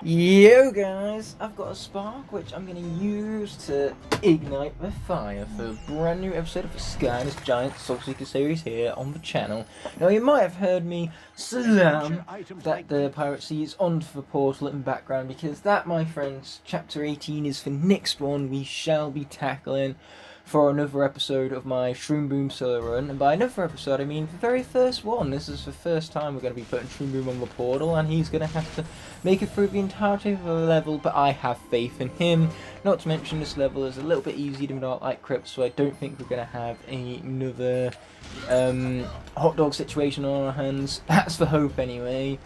Yo guys, I've got a spark which I'm going to use to ignite the fire for a brand new episode of the Skylanders Giants Soul Seekers series here on the channel. Now you might have heard me slam that the pirate sea is onto the portal in the background because that, my friends, chapter 18 is the next one we shall be tackling for another episode of my Shroom Boom solo run. And by another episode I mean the very first one. This is the first time we're going to be putting Shroom Boom on the portal, and he's going to have to make it through the entirety of the level, but I have faith in him. Not to mention this level is a little bit easier than not like Crypt, so I don't think we're going to have another hot dog situation on our hands. That's the hope anyway.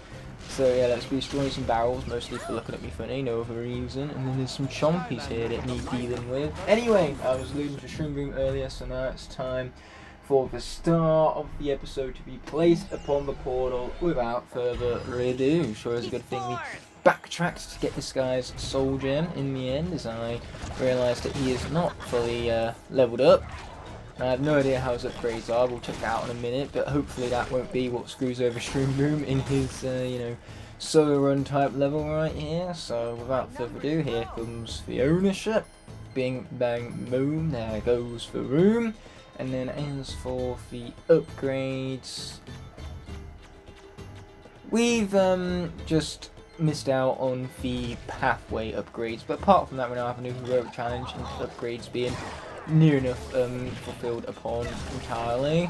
So yeah, let's be destroying some barrels, mostly for looking at me funny, no other reason. And then there's some chompies here that need dealing with. Anyway, I was alluding to Shroom Boom earlier, so now it's time for the start of the episode to be placed upon the portal without further ado. Sure is a good thing we backtracked to get this guy's soul gem in the end, as I realised that he is not fully leveled up. I have no idea how his upgrades are, we'll check that out in a minute, but hopefully that won't be what screws over Shroom Boom in his, solo run type level right here. So without further ado, here comes the ownership. Bing, bang, boom, there goes the room. And then as for the upgrades, we've just missed out on the pathway upgrades, but apart from that we now have a new heroic challenge and upgrades being near enough fulfilled upon entirely.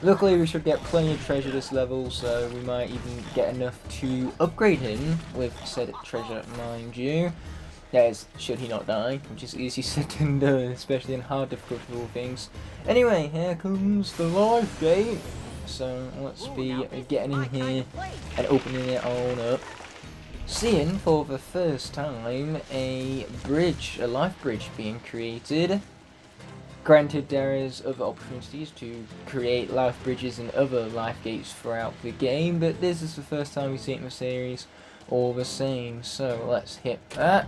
Luckily we should get plenty of treasure this level, so we might even get enough to upgrade him with said treasure, mind you. That is, should he not die, which is easy said than done, especially in hard difficulty of all things. Anyway, here comes the life gate. So let's be getting in here and opening it on up. Seeing for the first time a bridge, a life bridge being created. Granted, there is other opportunities to create life bridges and other life gates throughout the game, but this is the first time we see it in the series all the same. So let's hit that.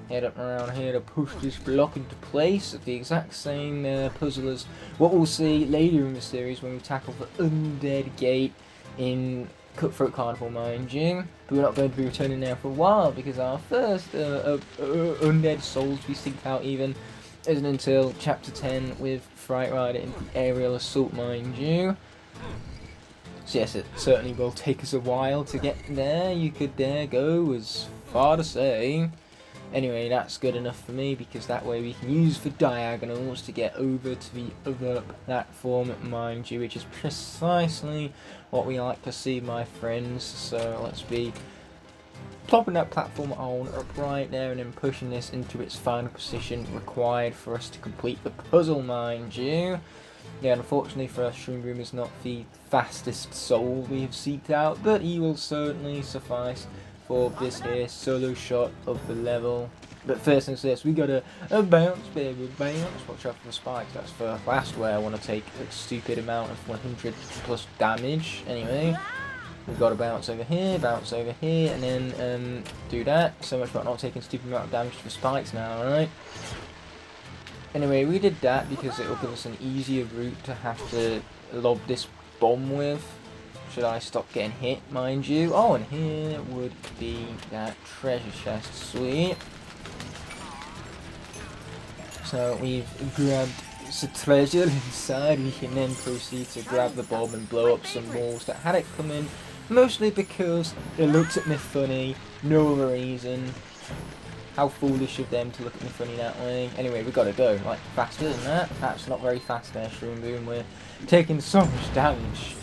Head up around here to push this block into place at the exact same puzzle as what we'll see later in the series when we tackle the Undead Gate in Cutthroat Carnival, mind you. But we're not going to be returning there for a while because our first Undead Souls we seek out even isn't until chapter 10 with Fright Rider in the aerial assault, mind you. So yes, it certainly will take us a while to get there. You could dare go as far to say. Anyway, that's good enough for me because that way we can use the diagonals to get over to the other platform, mind you, which is precisely what we like to see, my friends. So let's be plopping that platform on up right there and then pushing this into its final position required for us to complete the puzzle, mind you. Yeah, unfortunately for us, Shroom Boom is not the fastest soul we have seeked out, but he will certainly suffice for this here solo shot of the level. But first things first, we gotta bounce, baby, bounce. Watch out for the spikes, that's the last way I want to take a stupid amount of 100 plus damage. Anyway, we've got to bounce over here, and then do that. So much about not taking a stupid amount of damage to the spikes now, right? Anyway, we did that because it will give us an easier route to have to lob this bomb with. Should I stop getting hit, mind you? Oh, and here would be that treasure chest. Sweet. So we've grabbed some treasure inside. We can then proceed to grab the bomb and blow up some walls that had it come in. Mostly because it looks at me funny. No other reason. How foolish of them to look at me funny that way. Anyway, we gotta go. Like, faster than that. That's not very fast there, Shroom Boom. We're taking so much damage.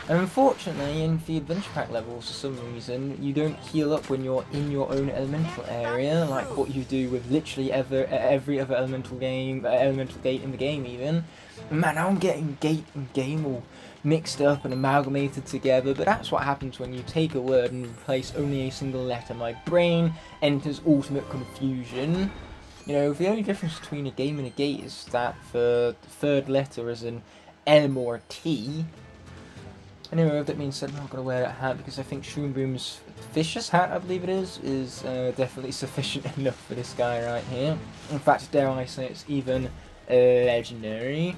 And unfortunately, in the adventure pack levels, for some reason, you don't heal up when you're in your own elemental area, like what you do with literally every other elemental gate in the game even. Man, I'm getting gate and game all mixed up and amalgamated together, but that's what happens when you take a word and replace only a single letter. My brain enters ultimate confusion. You know, the only difference between a game and a gate is that the third letter is an M or a T. Anyway, with that being said, I'm not going to wear that hat because I think Shroom Boom's vicious hat, I believe it is definitely sufficient enough for this guy right here. In fact, dare I say it's even legendary.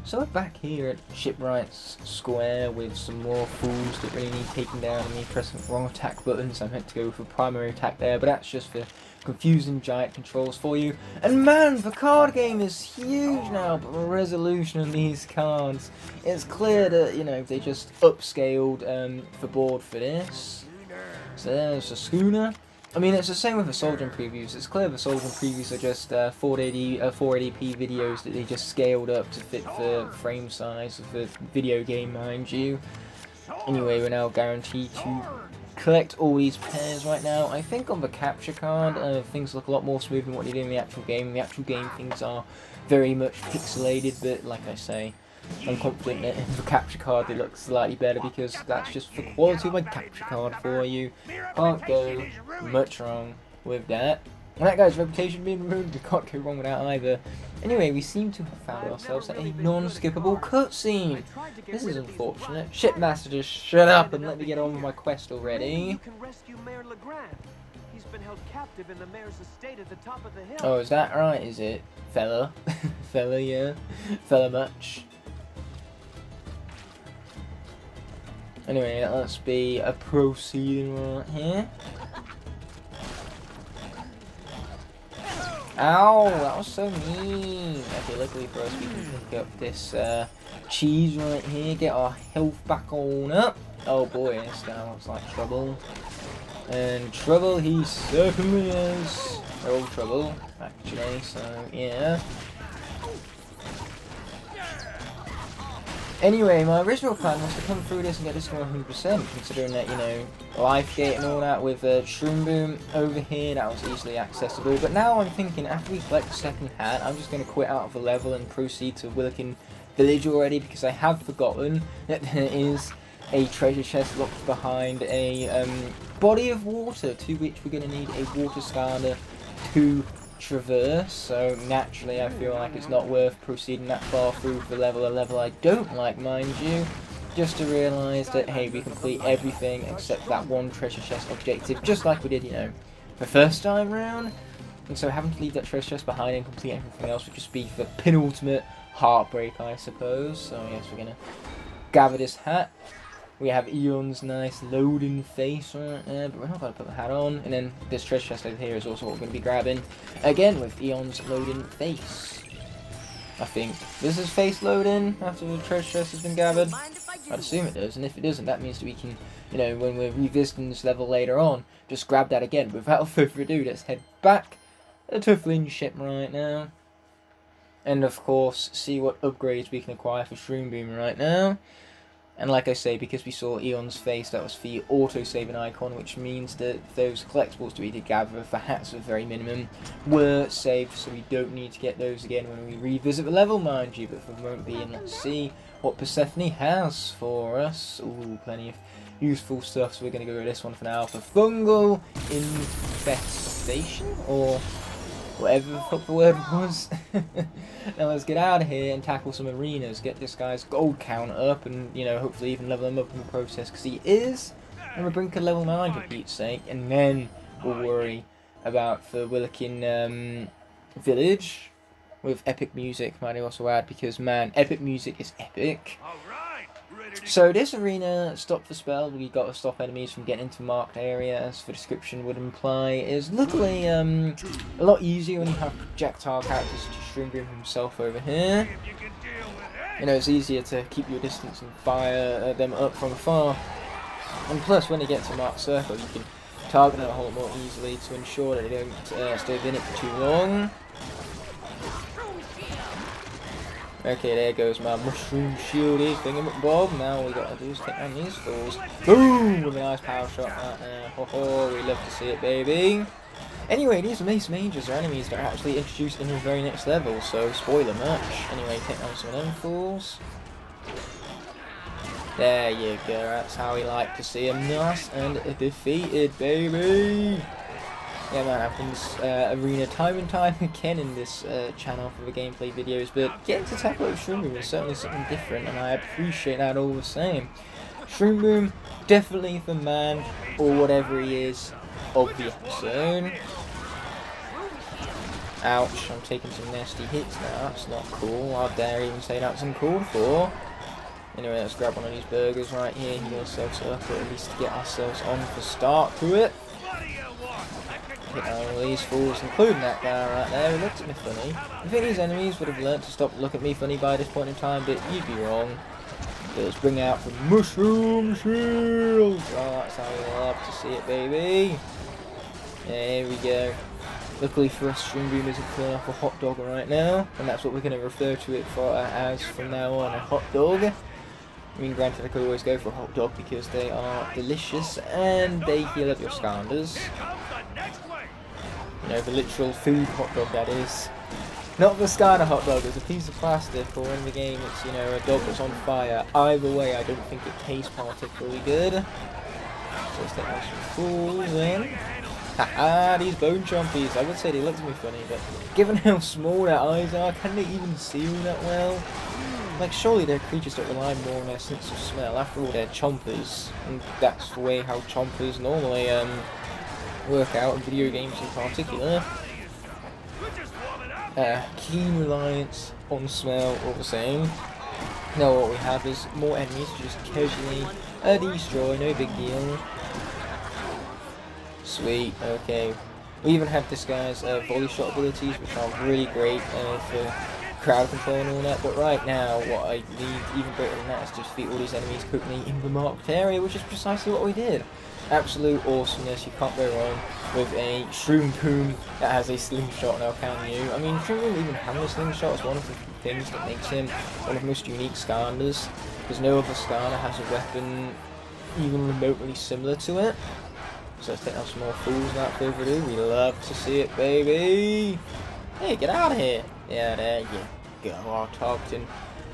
So we're back here at Shipwright's Square with some more fools that really need taking down and me pressing the wrong attack buttons. I meant to go for primary attack there, but that's just for confusing giant controls for you. And man, the card game is huge now, but the resolution of these cards, it's clear that, you know, they just upscaled the board for this. So there's a schooner. I mean, it's the same with the Soldier previews. It's clear the Soldier previews are just 480p videos that they just scaled up to fit the frame size of the video game, mind you. Anyway, we're now guaranteed to collect all these pairs right now. I think on the capture card, things look a lot more smooth than what they do in the actual game. In the actual game, things are very much pixelated, but like I say, I'm confident that in the capture card they look slightly better because that's just the quality of my capture card for you. Can't go much wrong with that. And that guy's reputation being ruined, we can't go wrong with that either. Anyway, we seem to have found ourselves at a non-skippable cutscene. This is unfortunate. Shipmaster, just shut up and let me get on with my quest already. Oh, is that right, is it? Fella? Fella, yeah. Fella much. Anyway, let's be a proceeding right here. Ow, that was so mean. Okay, luckily for us we can pick up this cheese right here, get our health back on up. Oh boy, this guy looks like trouble. And trouble he certainly is. They're all trouble, actually, so yeah. Anyway, my original plan was to come through this and get this to 100%, considering that, you know, Life Gate and all that with Shroom Boom over here, that was easily accessible. But now I'm thinking, after we collect the second hat, I'm just going to quit out of the level and proceed to Willikin Village already, because I have forgotten that there is a treasure chest locked behind a body of water, to which we're going to need a water Skylander to traverse, so naturally I feel like it's not worth proceeding that far through the level, a level I don't like, mind you, just to realise that, hey, we complete everything except that one treasure chest objective, just like we did, you know, the first time round. And so having to leave that treasure chest behind and complete everything else would just be the penultimate heartbreak, I suppose. So yes, we're gonna gather this hat. We have Eon's nice loading face right there, but we're not going to put the hat on. And then this treasure chest over here is also what we're going to be grabbing. Again, with Eon's loading face. I think. Does his face load in after the treasure chest has been gathered? I'd assume it does, and if it doesn't, that means that we can, you know, when we're revisiting this level later on, just grab that again. Without further ado, let's head back to Flynn Ship right now. And of course, see what upgrades we can acquire for Shroom Boom right now. And like I say, because we saw Eon's face, that was the auto-saving icon, which means that those collectibles that we did gather for hats at the very minimum were saved, so we don't need to get those again when we revisit the level, mind you. But for the moment being, let's see what Persephone has for us. Ooh, plenty of useful stuff, so we're going to go with this one for now. For Fungal Infestation, or whatever the fuck the word was. Now let's get out of here and tackle some arenas, get this guy's gold count up, and, you know, hopefully even level him up in the process, because he is on the brink of level 9 for Pete's sake, and then we'll worry about the Willikin Village with epic music, might I also add, because man, epic music is epic. So this arena, Stop the Spell, we got to stop enemies from getting into marked area, as the description would imply, is luckily a lot easier when you have projectile characters to Shroom Boom himself over here. You know, it's easier to keep your distance and fire them up from afar. And plus, when they get to marked circle, you can target them a whole lot more easily to ensure that they don't stay in it for too long. Okay, there goes my mushroom shieldy thingamabob. Now we got to do is take down these fools. Boom! With a nice power shot right there. Ho ho, we love to see it, baby. Anyway, these Mace Mages are enemies that are actually introduced in the very next level, so spoiler much. Anyway, take down some of them fools. There you go, that's how we like to see them, nice and defeated, baby. Yeah, man, happens arena time and time again in this channel for the gameplay videos, but getting to tackle with Shroom Boom is certainly something different, and I appreciate that all the same. Shroom Boom, definitely the man, or whatever he is, of the episode. Ouch, I'm taking some nasty hits now, that's not cool. How dare even say that's uncalled for. Anyway, let's grab one of these burgers right here, heal ourselves up, or at least get ourselves on for start to it. Hit all these fools, including that guy right there, who looked at me funny. I think these enemies would have learnt to stop looking at me funny by this point in time, but you'd be wrong. Let's bring out the mushroom shield! Oh, that's how we love to see it, baby. There we go. Luckily for us, Shroom Boom isn't pulling off a hot dog right now, and that's what we're going to refer to it for as from now on, a hot dog. I mean, granted, I could always go for a hot dog because they are delicious and they heal up your Skylanders. You know, the literal food hot dog, that is. Not the Skylander hot dog, it's a piece of plastic, or in the game it's, you know, a dog that's on fire. Either way, I don't think it tastes particularly good. So let's take out some fools in. Haha, these bone chompies. I would say they look to me funny, but given how small their eyes are, can they even see all that well? Like, surely they're creatures that rely more on their sense of smell. After all, they're chompers, and that's the way how chompers normally work out in video games in particular. Keen reliance on smell, all the same. Now what we have is more enemies to just casually destroy, no big deal. Sweet, okay. We even have this guy's volley shot abilities, which are really great for crowd control and all that, but right now what I need even greater than that is to defeat all these enemies quickly in the marked area, which is precisely what we did. Absolute awesomeness, you can't go wrong with a Shroom Boom that has a slingshot now, can you? I mean, Shroom Boom even having a slingshot is one of the things that makes him one of the most unique Skylanders, because no other Skylander has a weapon even remotely similar to it. So let's take out some more fools without further ado. We love to see it, baby! Hey, get out of here! Yeah, there you go. Our targeting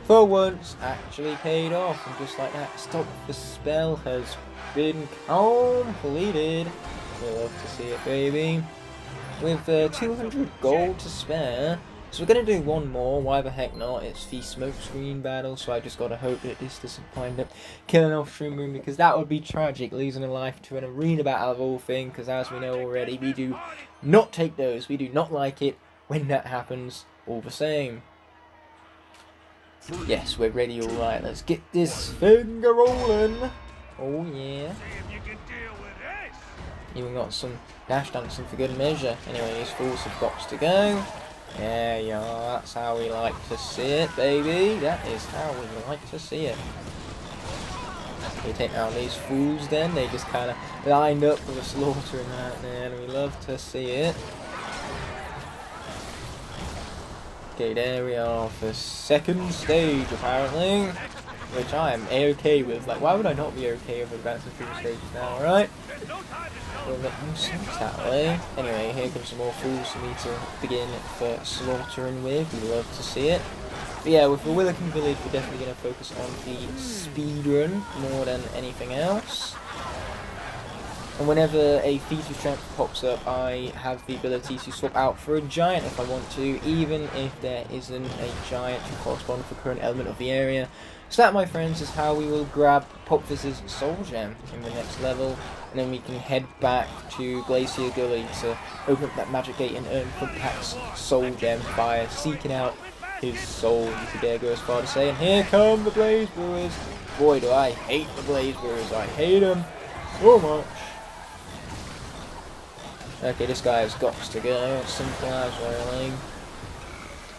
for once actually paid off, and just like that, Stop the Spell has been completed. We love to see it, baby. With 200 gold to spare, so we're going to do one more. Why the heck not? It's the smoke screen battle, so I just got to hope that this doesn't wind up killing off Shroom Boom, because that would be tragic, losing a life to an arena battle of all things, because as we know already, we do not take those. We do not like it when that happens, all the same. Yes, we're ready, alright, let's get this finger rolling. Oh yeah. Even got some dash dancing for good measure. Anyway, these fools have got to go. There you are, that's how we like to see it, baby. That is how we like to see it. We take out these fools then, they just kind of lined up with a slaughter in that there, and we love to see it. Okay, there we are for second stage apparently, which I am a-okay with. Like, why would I not be okay with advancing through the stages now, right? Will make no sense that way. Anyway, here comes some more fools for me to begin for slaughtering with. We love to see it. But yeah, with the Willikin Village, we're definitely going to focus on the speedrun more than anything else. And whenever a feat of strength pops up, I have the ability to swap out for a giant if I want to, even if there isn't a giant to correspond with the current element of the area. So that, my friends, is how we will grab Popfizz's Soul Gem in the next level, and then we can head back to Glacier Gully to open up that magic gate and earn Pumpak's Soul Gem by seeking out his soul, you could dare go as far to say. And here come the Blaze Brewers. Boy, do I hate the Blaze Brewers. I hate them so much. Okay, this guy has got to go. Simple as really.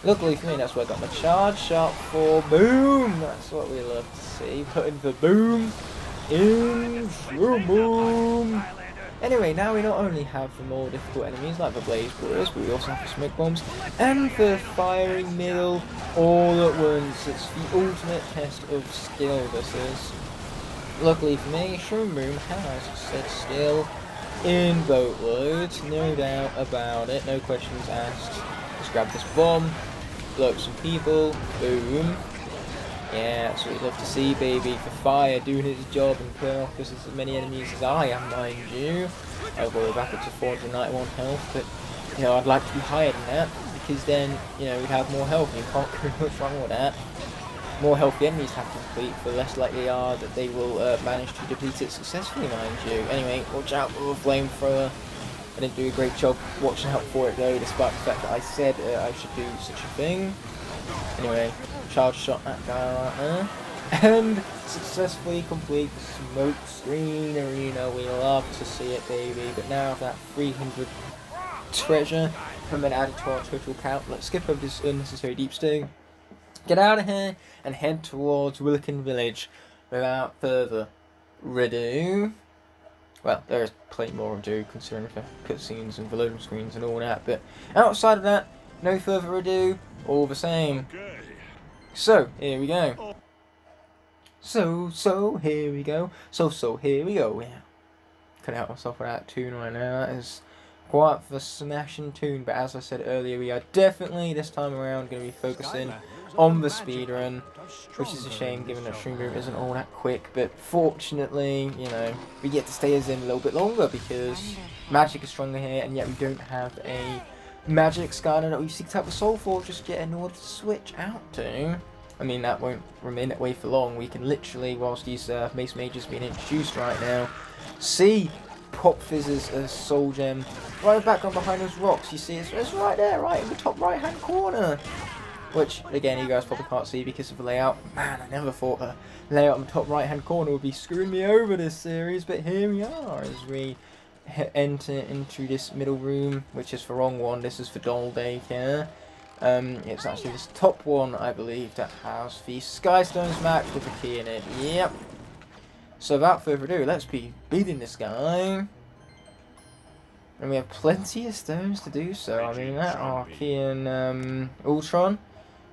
Luckily for me, that's where I got my charge shot for. Boom! That's what we love to see. Putting the boom in Shroom Boom. Anyway, now we not only have the more difficult enemies like the Blaze Brewers, but we also have the Smoke Bombs and the Firing Middle all at once. It's the ultimate test of skill, this is. Luckily for me, Shroom Boom has stood still in boatloads, no doubt about it, no questions asked. Let's grab this bomb, blow up some people, boom. Yeah, that's what we'd love to see, baby. For fire doing its job and killing off just as many enemies as I am, mind you. I'll go back up to 491 health, but you know, I'd like to be higher than that, because then, you know, we'd have more health, and you can't go much wrong with that. More health the enemies have to complete, the less likely they are that they will manage to deplete it successfully, mind you. Anyway, watch out for a flamethrower. I didn't do a great job watching out for it though, despite the fact that I said I should do such a thing. Anyway, charge shot that guy right there. And successfully complete Smoke Screen Arena. We love to see it, baby. But now that 300 treasure have been added to our total count, let's skip over this unnecessary deep stone, get out of here, and head towards Willikin Village without further ado. Well, there is plenty more to do considering the cutscenes and the loading screens and all that, but outside of that, no further ado, all the same. So, here we go. So, here we go. Here we go. Yeah. Couldn't help myself with that tune right now. That is quite the smashing tune, but as I said earlier, we are definitely, this time around, going to be focusing on the speedrun, which is a shame given that Stream isn't all that quick, but fortunately, you know, we get to stay as in a little bit longer because magic is stronger here, and yet we don't have a magic Skylander that we seek out the soul for just yet in order to switch out to. I mean, that won't remain that way for long. We can literally, whilst these Mace Mages being introduced right now, see Pop Fizz's Soul Gem right in the background behind those rocks. You see it's right there, right in the top right hand corner. Which, again, you guys probably can't see because of the layout. Man, I never thought a layout in the top right hand corner would be screwing me over this series, but here we are as we enter into this middle room, which is the wrong one. This is for doll daycare. It's actually this top one, I believe, that has the Skystones map with a key in it. Yep. So without further ado, let's be beating this guy. And we have plenty of stones to do so. I mean, that Archean Ultron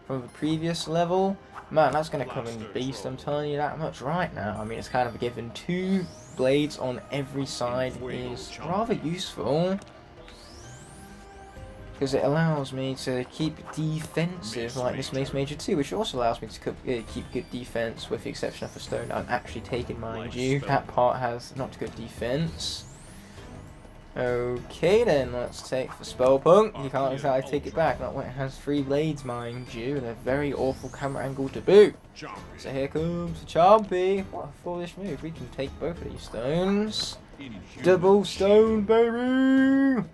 from the previous level, man, that's going to come in beast, I'm telling you that much right now. I mean, it's kind of a given. 2 blades on every side is rather useful, because it allows me to keep defensive like this Mace Major 2, which also allows me to keep good defense, with the exception of the stone I'm actually taking, mind you. That part has not good defense. Okay then, let's take the Spell Punk. You can't exactly take it back, not when it has 3 blades, mind you, and a very awful camera angle to boot. So here comes the Chompy. What a foolish move. We can take both of these stones. Double stone, baby!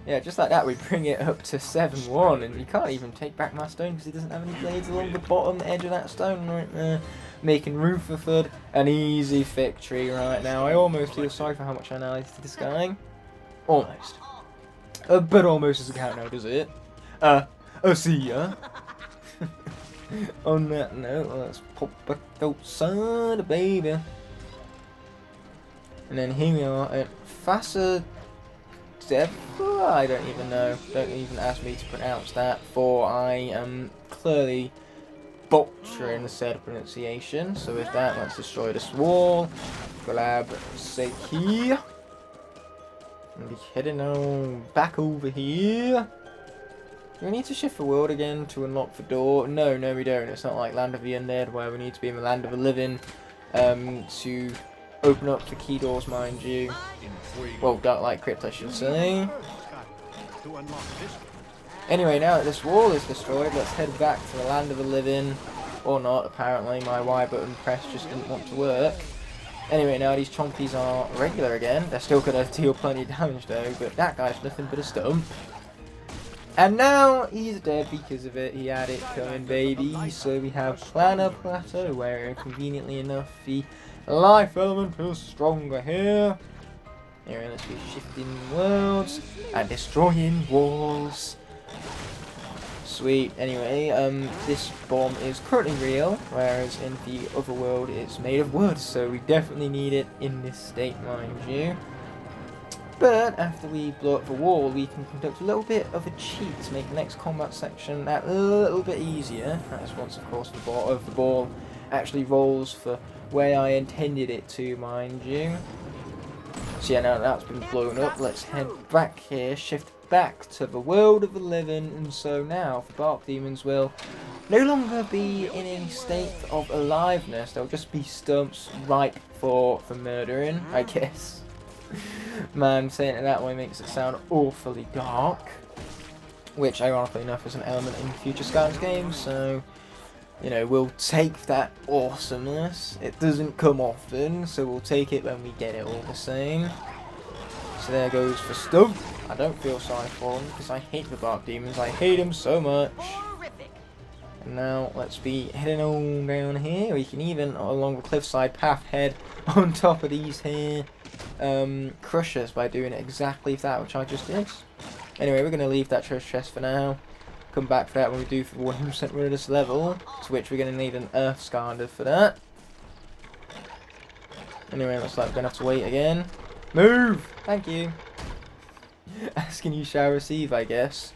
Yeah, just like that, we bring it up to 7-1, and you can't even take back my stone because he doesn't have any blades along the bottom edge of that stone right there. Making room for Thud an easy victory right now. I almost feel sorry for how much I annihilated this guy. Almost. But almost doesn't count now, does it? See ya. On that note, let's pop back outside, baby. And then here we are at Fassa I don't even know. Don't even ask me to pronounce that, for I am clearly butchering the said pronunciation. So with that, let's destroy this wall. Grab Seki. And be heading on back over here. Do we need to shift the world again to unlock the door? No, we don't. It's not like Land of the Undead where we need to be in the Land of the Living to open up the key doors, mind you. Well, Dark Light Crypt, I should say. Anyway, now that this wall is destroyed, let's head back to the Land of the Living. Or not, apparently. My Y button press just didn't want to work. Anyway, now these chompies are regular again. They're still going to deal plenty of damage though, but that guy's nothing but a stump. And now he's dead because of it. He had it coming, baby. So we have Planar Plateau, where conveniently enough the life element is stronger here. Here, let's be shifting worlds and destroying walls. Sweet. Anyway, this bomb is currently real, whereas in the other world it's made of wood, so we definitely need it in this state, mind you. But after we blow up the wall, we can conduct a little bit of a cheat to make the next combat section that little bit easier. That is once, of course, the ball actually rolls the way I intended it to, mind you. So yeah, now that's been blown up, let's head back here, shift back to the world of the living, and so now the Bark Demons will no longer be in any state of aliveness, they'll just be stumps ripe for murdering, I guess. Man, saying it that way makes it sound awfully dark, which ironically enough is an element in future Skylanders games, so you know, we'll take that awesomeness. It doesn't come often, so we'll take it when we get it all the same. So there goes for Stub. I don't feel sorry for him because I hate the Bark Demons. I hate them so much. And now let's be heading on down here. We can even, along the cliffside path, head on top of these here crushers by doing exactly that which I just did. Anyway, we're going to leave that treasure chest for now. Come back for that when we do for the 100% run of this level, to which we're going to need an Earth Skylander for that. Anyway, looks like we're going to have to wait again. Move! Thank you. Asking you shall receive, I guess.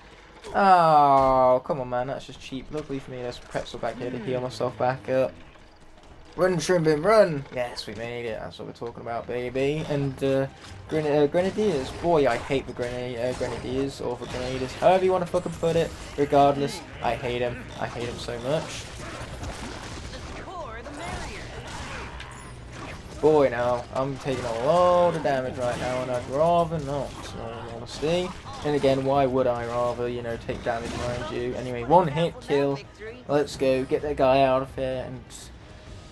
Oh, come on, man. That's just cheap. Luckily for me, there's a pretzel back here to heal myself back up. Run, Shrimpin, run! Yes, we made it. That's what we're talking about, baby. And Grenadiers. Boy, I hate the Grenadiers, or the Grenadiers. However you want to fucking put it. Regardless, I hate them. I hate them so much. Boy, now, I'm taking a lot of damage right now, and I'd rather not, in all honesty. And again, why would I rather, you know, take damage, mind you? Anyway, one hit kill. Let's go, get that guy out of here, and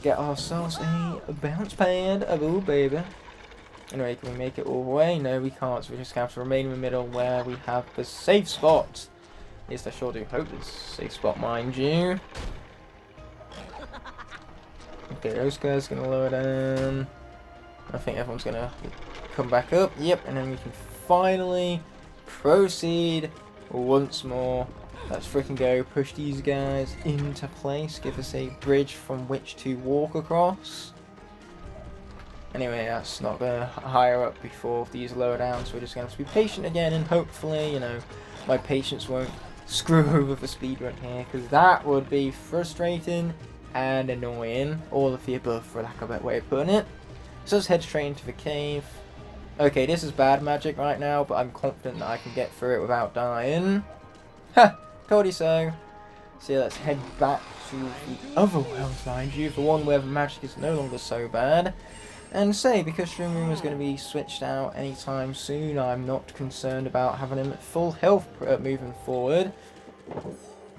get ourselves a bounce pad. Oh, baby. Anyway, can we make it all the way? No, we can't, so we just have to remain in the middle where we have the safe spot. At least I sure do hope it's a safe spot, mind you. Okay, those guys are going to lower down. I think everyone's going to come back up. Yep, and then we can finally proceed once more. Let's freaking go. Push these guys into place. Give us a bridge from which to walk across. Anyway, that's not going to higher up before these lower down, so we're just going to have to be patient again, and hopefully, you know, my patience won't screw over the speedrun here, because that would be frustrating and annoying, all of the above for lack of a better way of putting it. So let's head straight into the cave. Okay, this is bad magic right now, but I'm confident that I can get through it without dying. Ha! Told you so. So yeah, let's head back to the other world, mind you, the one where the magic is no longer so bad. And say, because Shroom Room is going to be switched out anytime soon, I'm not concerned about having him at full health moving forward.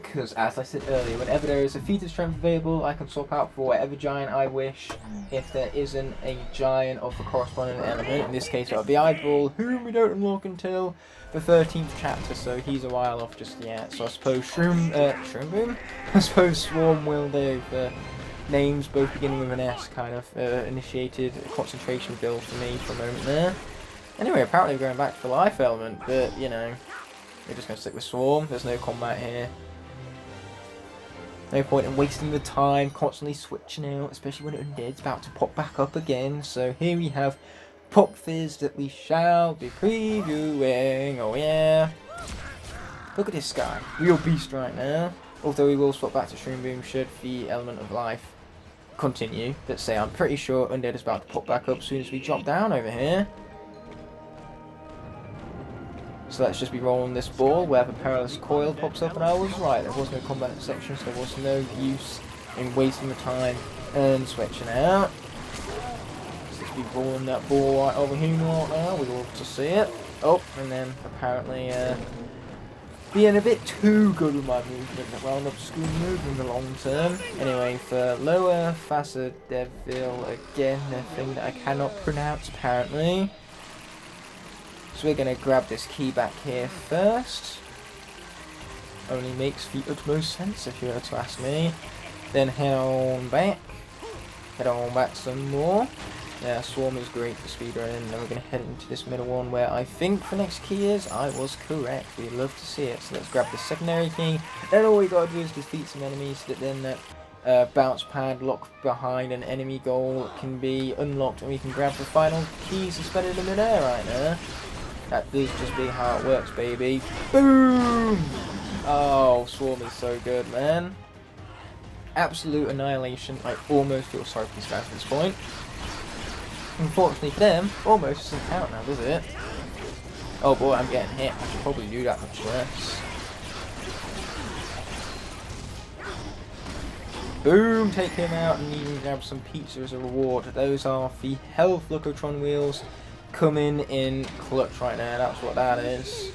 Because, as I said earlier, whenever there is a feat of strength available, I can swap out for whatever giant I wish, if there isn't a giant of the corresponding element. In this case, it would be Eyeball, whom we don't unlock until the 13th chapter, so he's a while off just yet. So I suppose Shroom Boom? I suppose Swarm will do. The names both beginning with an S kind of initiated a concentration build for me for a moment there. Anyway, apparently we're going back to the life element, but, you know, we're just going to stick with Swarm. There's no combat here. No point in wasting the time constantly switching out, especially when Undead's about to pop back up again. So here we have Pop Fizz that we shall be previewing. Oh yeah. Look at this guy. Real beast right now. Although we will swap back to Shroom Boom should the element of life continue. Let's say I'm pretty sure Undead is about to pop back up as soon as we drop down over here. So let's just be rolling this ball where the perilous coil pops up, and I was right, there was no combat section, so there was no use in wasting the time and switching out. Let's just be rolling that ball right over here right now, we love to see it. Oh, and then apparently being a bit too good with my movement that wound up screwing move in the long term. Anyway, for lower Faster Devil, again, a thing that I cannot pronounce apparently. So we're going to grab this key back here first. Only makes the utmost sense if you were to ask me. Then head on back. Head on back some more. Yeah, Swarm is great for speedrunning. And then we're going to head into this middle one where I think the next key is. I was correct. We'd love to see it. So let's grab the secondary key. Then all we got to do is defeat some enemies so that then that bounce pad lock behind an enemy goal can be unlocked. And we can grab the final key suspended in midair right there. That does just be how it works, baby. Boom! Oh, Swarm is so good, man. Absolute annihilation. I almost feel sorry for these guys at this point. Unfortunately for them, almost doesn't count now, does it? Oh boy, I'm getting hit. I should probably do that much less. Boom! Take him out and even grab some pizza as a reward. Those are the health Locotron wheels. Coming in clutch right now, that's what that is.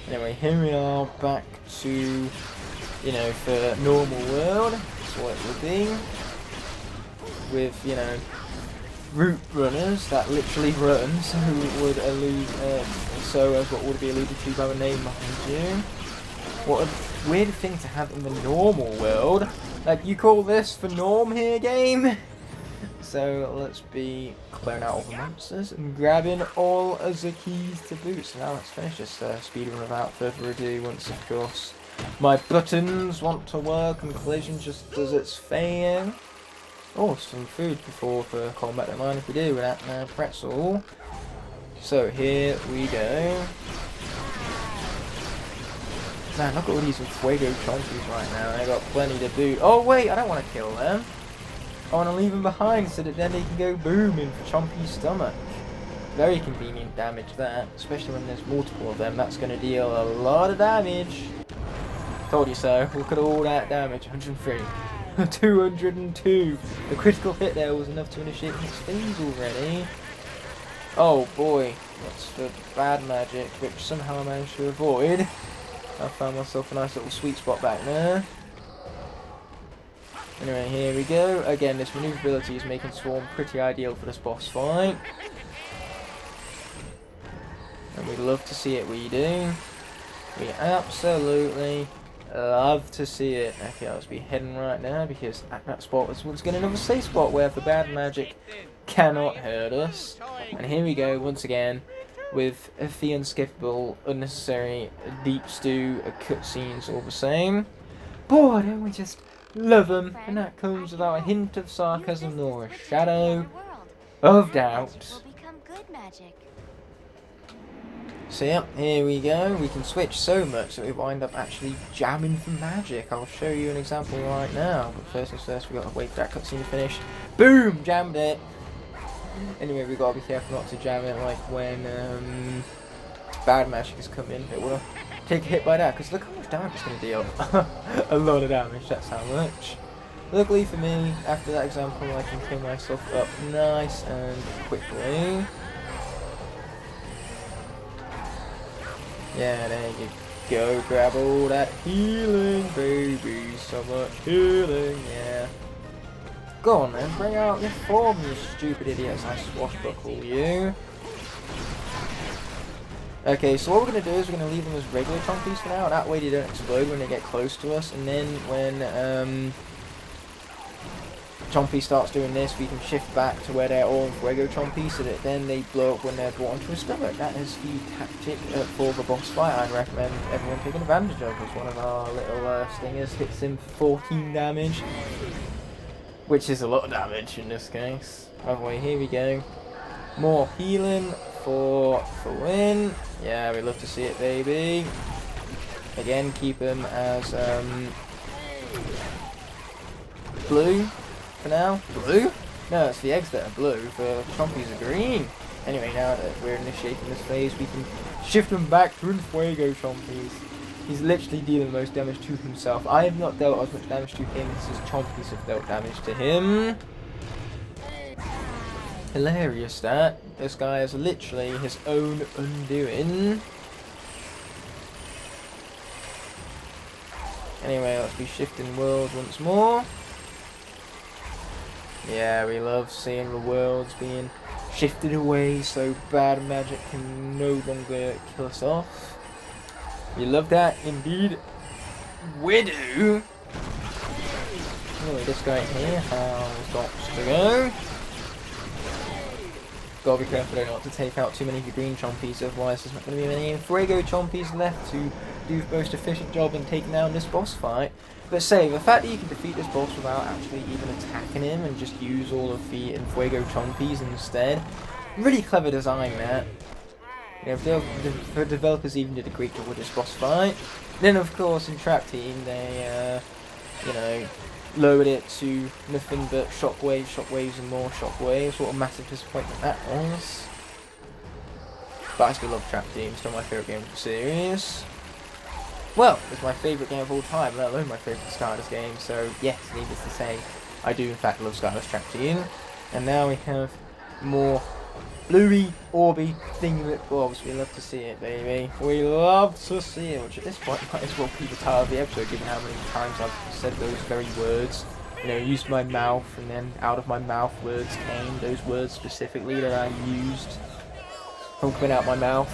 Anyway, here we are back to, you know, for normal world, that's what it would be. With, you know, route runners that literally run, so would allude, so as what would be alluded to by the name behind you. What a weird thing to have in the normal world. Like, you call this for norm here, game? So let's be clearing out all the monsters and grabbing all of the keys to boot. So now let's finish this speedrun without further ado, once of course my buttons want to work and collision just does its thing. Oh, some food before the combat, don't mind if we do with that pretzel. So here we go. Man, look at all these Fuego chompies right now. I got plenty to boot. Oh wait, I don't want to kill them. I want to leave them behind so that then they can go boom into Chompy's stomach. Very convenient damage that, especially when there's multiple of them. That's going to deal a lot of damage. Told you so. Look at all that damage. 103. 202. The critical hit there was enough to initiate his phase already. Oh boy. That's the bad magic, which somehow I managed to avoid. I found myself a nice little sweet spot back there. Anyway, here we go. Again, this maneuverability is making Swarm pretty ideal for this boss fight. And we love to see it, we do. We absolutely love to see it. Okay, I'll just be heading right now because at that spot was once again another safe spot where the bad magic cannot hurt us. And here we go once again with the unskippable, unnecessary deep stew cutscenes all the same. Boy, don't we just love them, and that comes without a hint of sarcasm nor a shadow of doubt. So yep, here we go. We can switch so much that we wind up actually jamming for magic. I'll show you an example right now. But first things first, we've got to wait for that cutscene to finish. Boom! Jammed it! Anyway, we've got to be careful not to jam it like when bad magic is coming. It will take a hit by that, because look how much damage it's going to deal. A lot of damage, that's how much. Luckily for me, after that example, I can clean myself up nice and quickly. Yeah, there you go. Grab all that healing, baby. So much healing, yeah. Go on then, bring out your form, you stupid idiots. I swashbuckle you. Okay, so what we're going to do is we're going to leave them as regular chompies for now. That way they don't explode when they get close to us. And then when Chompy starts doing this, we can shift back to where they're all in Fuego Chompy so that then they blow up when they're brought onto a stomach. That is the tactic for the boss fight I'd recommend everyone taking advantage of, because one of our little stingers hits him for 14 damage, which is a lot of damage in this case. By the way, here we go. More healing for the win. Yeah, we love to see it, baby. Again, keep them as blue. For now, blue? No, it's the eggs that are blue, the chompies are green. Anyway, now that we're initiating this phase, we can shift them back to Fuego chompies. He's literally dealing the most damage to himself. I have not dealt as much damage to him as his chompies have dealt damage to him. Hilarious that. This guy is literally his own undoing. Anyway, let's be shifting worlds once more. Yeah, we love seeing the worlds being shifted away so bad magic can no longer kill us off. We love that, indeed. We do. Anyway, this guy here has got to go. Gotta be careful not to take out too many of the green chompies, otherwise there's not going to be many Fuego chompies left to do the most efficient job in taking down this boss fight. But say, the fact that you can defeat this boss without actually even attacking him and just use all of the Fuego chompies instead, really clever design that. You know, the developers even did a great job with this boss fight. Then of course in Trap Team they, you know, lowered it to nothing but shockwaves, shockwaves and more shockwaves. What a massive disappointment that was. But I still love Trap Team, still my favourite game of the series. Well, it's my favourite game of all time, let alone my favourite Skylanders game, so yes, needless to say, I do in fact love Skylanders Trap Team. And now we have more bluey, orby thingamabobs. We love to see it, baby. We love to see it, which at this point might as well be the title of the episode, given how many times I've said those very words. used my mouth, and then out of my mouth words came those words specifically that I used from coming out my mouth.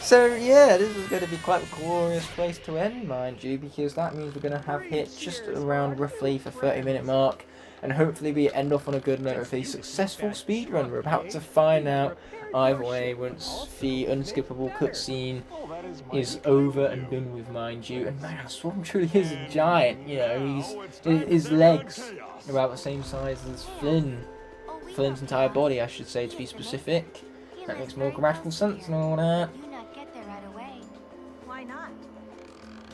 So yeah, this is going to be quite a glorious place to end, mind you, because that means we're going to have hit just around roughly the 30-minute mark, and hopefully we end off on a good note with a successful speedrun. We're about to find out either way once the unskippable cutscene is over and done with, mind you. And man, Swarm truly is a giant, his legs are about the same size as Flynn's entire body, I should say, to be specific. That makes more grammatical sense and all that.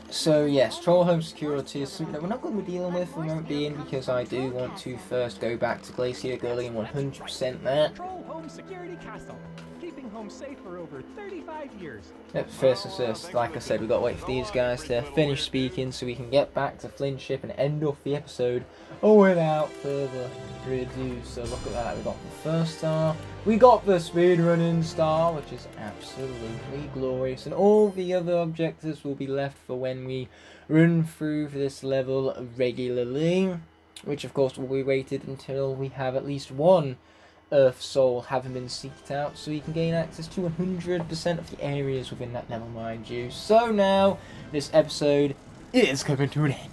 So yes, Troll Home Security is something that we're not going to be dealing with for the moment being, because I do want to first go back to Glacier Gully and 100% that. Troll Home Security Castle, keeping home safe for over 35 years. Yep, first and first, like I said, we've got to wait for these guys to finish speaking so we can get back to Flynn's ship and end off the episode without further ado. So look at that, we got the first star, we got the speedrunning star, which is absolutely glorious, and all the other objectives will be left for when we run through this level regularly, which of course will be waited until we have at least one Earth Soul having been seeked out, so you can gain access to 100% of the areas within that level, mind you. So now, this episode is coming to an end.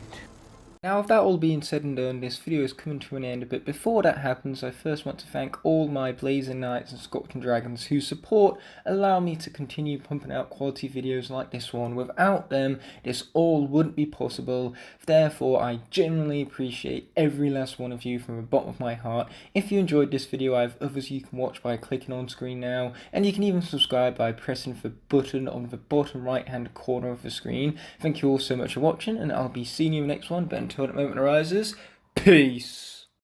Now, with that all being said and done, this video is coming to an end, but before that happens, I first want to thank all my Blazing Knights and Scorpion Dragons whose support allow me to continue pumping out quality videos like this one. Without them, this all wouldn't be possible. Therefore, I genuinely appreciate every last one of you from the bottom of my heart. If you enjoyed this video, I have others you can watch by clicking on screen now, and you can even subscribe by pressing the button on the bottom right hand corner of the screen. Thank you all so much for watching, and I'll be seeing you in the next one, but until that moment arises, peace!